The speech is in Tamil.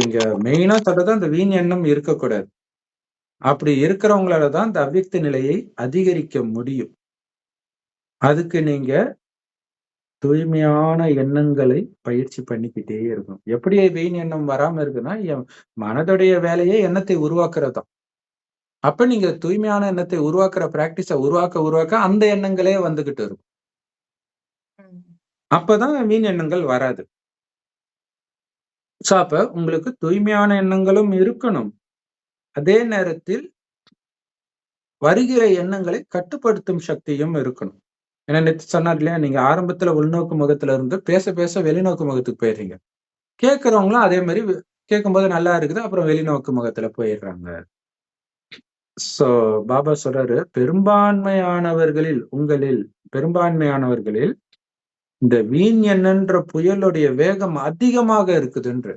இங்க மெயினா சொல்றது அந்த வீண் எண்ணம் இருக்கக்கூடாது. அப்படி இருக்கிறவங்களால தான் இந்த அவ்யக்த நிலையை அதிகரிக்க முடியும். அதுக்கு நீங்க தூய்மையான எண்ணங்களை பயிற்சி பண்ணிக்கிட்டே இருக்கணும். எப்படி வீண் எண்ணம் வராம இருக்குன்னா, என் மனதுடைய வேலையே எண்ணத்தை உருவாக்குறது தான். அப்ப நீங்க தூய்மையான எண்ணத்தை உருவாக்குற பிராக்டிஸ உருவாக்க அந்த எண்ணங்களே வந்துகிட்டு இருக்கும். ம். அப்பதான் வீண் எண்ணங்கள் வராது. அப்ப உங்களுக்கு தூய்மையான எண்ணங்களும் இருக்கணும். அதே நேரத்தில் வருகிற எண்ணங்களை கட்டுப்படுத்தும் சக்தியும் இருக்கணும். ஏன்னா நேத்து சொன்னார் இல்லையா, நீங்க ஆரம்பத்துல உள்நோக்கு முகத்துல இருந்து பேச பேச வெளிநோக்கு முகத்துக்கு போயிடுறீங்க. கேட்கிறவங்களும் அதே மாரி கேட்கும்போது நல்லா இருக்குது. அப்புறம் வெளிநோக்கு முகத்துல போயிடுறாங்க. பாபா சொல்றாரு, பெரும்பான்மையானவர்களில் இந்த வீண் எண்ணன்ற புயலுடைய வேகம் அதிகமாக இருக்குதுன்ற.